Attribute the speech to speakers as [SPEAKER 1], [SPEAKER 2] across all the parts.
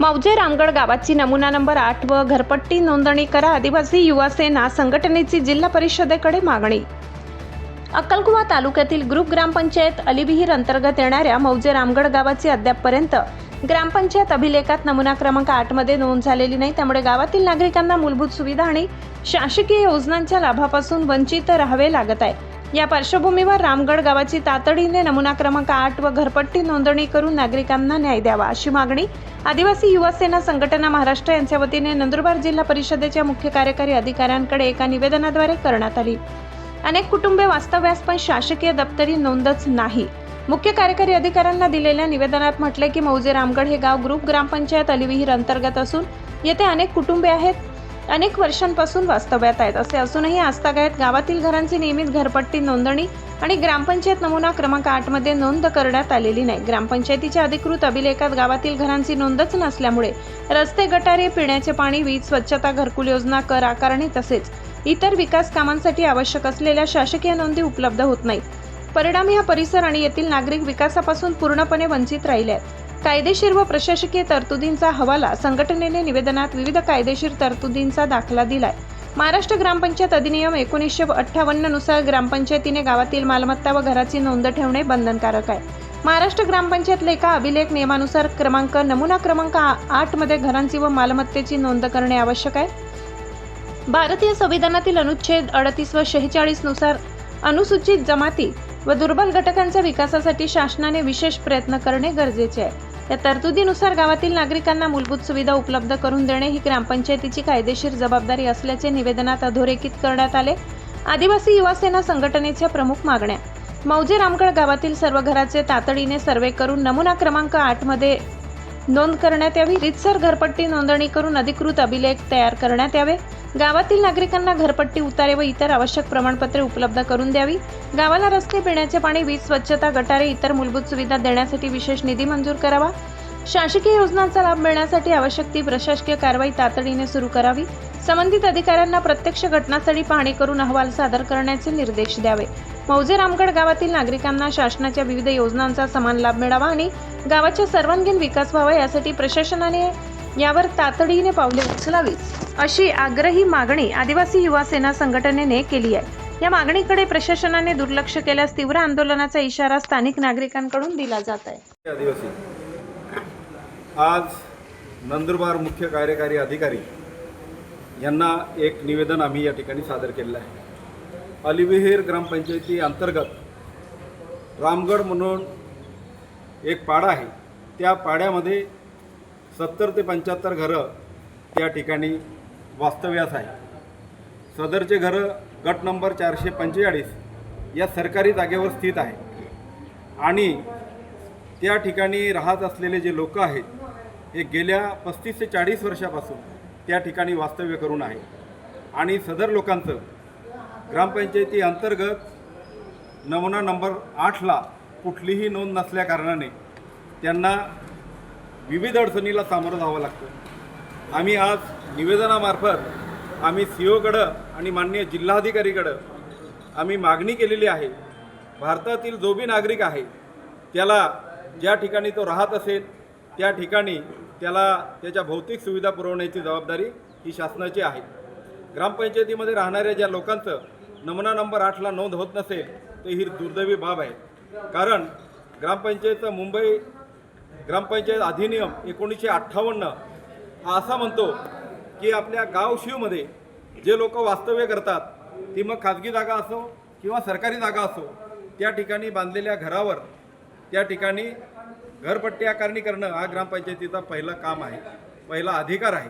[SPEAKER 1] मौजे रामगड गावाची नमुना नंबर 8 व घरपट्टी नोंदणी करा आदिवासी युवा सेना संघटनेची जिल्हा परिषदेकडे मागणी। अक्कलकुवा तालुक्यातील ग्रुप ग्रामपंचायत अलीविहीर अंतर्गत येणाऱ्या मौजे रामगड गावाची अद्यापपर्यंत ग्रामपंचायत अभिलेखात नमुना क्रमांक 8 मध्ये नोंद झालेली नाही। त्यामुळे गावातील नागरिकांना मूलभूत सुविधा आणि शासकीय योजनांच्या लाभापासून वंचित राहावे लागत आहे। या पार्श्वभूमीवर रामगड गावाची तातडीने नमुना क्रमांक 8 व घरपट्टी नोंदणी करून नागरिकांना न्याय द्यावा अशी मागणी आदिवासी युवा सेना संघटना महाराष्ट्र यांच्या वतीने नंदुरबार जिल्हा परिषदेच्या मुख्य कार्यकारी अधिकाऱ्यांकडे एका निवेदनाद्वारे करण्यात आली। अनेक कुटुंबे वास्तव्यास पण शासकीय दप्तरी नोंदच नाही। मुख्य कार्यकारी अधिकाऱ्यांना दिलेल्या निवेदनात म्हटले की मौजे रामगड हे गाव ग्रुप ग्रामपंचायत अलीविहीर अंतर्गत असून येथे अनेक कुटुंबे आहेत, अनेक वर्षांपासून वास्तव्यात आहेत। असे असूनही आजतागायत गावातील घरांची नियमित घरपट्टी नोंदणी आणि ग्रामपंचायत नमुना क्रमांक 8 मध्ये नोंद करण्यात आलेली नाही। ग्रामपंचायतीच्या अधिकृत अभिलेखात गावातील घरांची नोंदच नसल्यामुळे रस्ते, गटारे, पिण्याचे पाणी, वीज, स्वच्छता, घरकुल योजना, कर आकारणी तसेच इतर विकास कामांसाठी आवश्यक असलेल्या शासकीय नोंदी उपलब्ध होत नाहीत। परिणामी हा परिसर आणि येथील नागरिक विकासापासून पूर्णपणे वंचित राहिले आहेत। कायदेशीर व प्रशासकीय तरतुदींचा हवाला संघटनेने निवेदनात विविध कायदेशीर तरतुदींचा दाखला दिलाय। महाराष्ट्र ग्रामपंचायत अधिनियम 1958 नुसार ग्रामपंचायतीने गावातील मालमत्ता व घराची नोंद ठेवणे बंधनकारक आहे। महाराष्ट्र ग्रामपंचायत लेखा अभिलेख नियमानुसार नमुना क्रमांक 8 मध्ये घरांची व मालमत्तेची नोंद करणे आवश्यक आहे। भारतीय संविधानातील अनुच्छेद 38 व 46 नुसार अनुसूचित जमाती व दुर्बल घटकांच्या विकासासाठी शासनाने विशेष प्रयत्न करणे गरजेचे आहे। या तरतुदीनुसार गावातील नागरिकांना मूलभूत सुविधा उपलब्ध करून देणे ही ग्रामपंचायतीची कायदेशीर जबाबदारी असल्याचे निवेदनात अधोरेखित करण्यात आले। आदिवासी युवा सेना संघटनेच्या प्रमुख मागण्या: मौजे रामगड गावातील सर्व घराचे तातडीने सर्वे करून नमुना क्रमांक 8 मध्ये नोंद करण्यात यावी। रीतसर घरपट्टी नोंदणी करून अधिकृत अभिलेख तयार करण्यात यावे। गावातील नागरिकांना घरपट्टी, उतारे व इतर आवश्यक प्रमाणपत्रे उपलब्ध करून द्यावी। गावाला रस्ते, पिण्याचे पाणी, वीज, स्वच्छता, गटारे, इतर मूलभूत सुविधा देण्यासाठी विशेष निधी मंजूर करावा। शासकीय योजनांचा लाभ मिळण्यासाठी आवश्यक ती प्रशासकीय कारवाई तातडीने सुरू करावी। संबंधित अधिकाऱ्यांना प्रत्यक्ष घटनास्थळी पाहणी करून अहवाल सादर करण्याचे निर्देश द्यावे। मौजे रामगड गावातील नागरिकांना शासनाच्या विविध योजनांचा समान लाभ मिळावा आणि गावाचा सर्वांगीण विकास व्हावा यासाठी प्रशासनाने यावर तातडीने पावले उचलावीत अशी आग्रही मागणी आदिवासी युवा सेना संघटनेने केली आहे। या मागणीकडे प्रशासनाने दुर्लक्ष केल्यास तीव्र आंदोलनाचा इशारा स्थानिक नागरिकांकडून दिला जात आहे।
[SPEAKER 2] आदिवासी आज नंदुरबार मुख्य कार्यकारी अधिकारी यांना एक निवेदन आम्ही या ठिकाणी सादर केलेलं आहे। अलीविहीर ग्रामपंचायती अंतर्गत रामगड म्हणून एक पाडा आहे। त्या पाड्यामध्ये 70 ते 75 घरं त्या ठिकाणी वास्तव्यास आहे। सदरचे घरं गट नंबर 445 या सरकारी जागेवर स्थित आहे आणि त्या ठिकाणी राहत असलेले जे लोक आहेत हे गेल्या 35 ते 40 वर्षापासून त्या ठिकाणी वास्तव्य करून आहे आणि सदर लोकांचं ग्रामपंचायती अंतर्गत नमुना नंबर 8ला कुठलीही नोंद नसल्या कारणाने त्यांना विविध अडचणीला सामोरं जावं लागतं। आम्ही आज निवेदनामार्फत आम्ही सीओकडं आणि माननीय जिल्हाधिकारीकडं आम्ही मागणी केलेली आहे। भारतातील जो बी नागरिक आहे त्याला ज्या ठिकाणी तो राहत असेल त्या ठिकाणी त्याला त्याच्या भौतिक सुविधा पुरवण्याची जबाबदारी ही शासनाची आहे। ग्रामपंचायतीमध्ये राहणाऱ्या ज्या लोकांचं नमुना नंबर 8ला नोंद होत नसेल तर ही दुर्दैवी बाब आहे। कारण मुंबई ग्रामपंचायत अधिनियम 1958 हा असा म्हणतो की आपल्या गाव शिवमध्ये जे लोक वास्तव्य करतात ती मग खाजगी जागा असो किंवा सरकारी जागा असो त्या ठिकाणी बांधलेल्या घरावर त्या ठिकाणी घरपट्टी आकारणी करणं हा ग्रामपंचायतीचा पहिलं काम आहे, पहिला अधिकार आहे।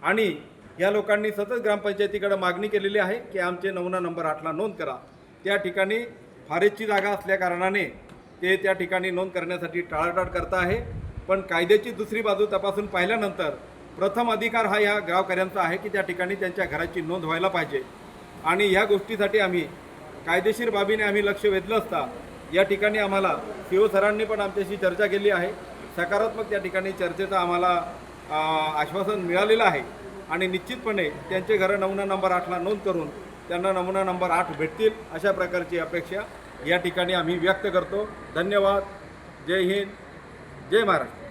[SPEAKER 2] आणि या लोकांनी सतत ग्रामपंचायतीकडे मागणी केलेली आहे की आमचे नमुना नंबर 8ला नोंद करा। त्या ठिकाणी फारेजची जागा असल्या कारणाने ते त्या ठिकाणी नोंद करण्यासाठी टाळाटाळ करत आहे। पण कायद्याची दुसरी बाजू तपासून पाहिल्यानंतर प्रथम अधिकार हा या गावकऱ्यांचा आहे की त्या ठिकाणी त्यांच्या घराची नोंद व्हायला पाहिजे आणि या गोष्टीसाठी आम्ही कायदेशीर बाबीने आम्ही लक्ष वेधलं असता या ठिकाणी आम्हाला सीओ सरांनी पण आमच्याशी चर्चा केली आहे। सकारात्मक त्या ठिकाणी चर्चेचं आम्हाला आश्वासन मिळालेलं आहे आणि निश्चितपणे त्यांचे घरं नमुना नंबर 8ला नोंद करून त्यांना नमुना नंबर 8 भेटतील अशा प्रकारची अपेक्षा या ठिकाणी आम्ही व्यक्त करतो। धन्यवाद। जय हिंद, जय महाराष्ट्र।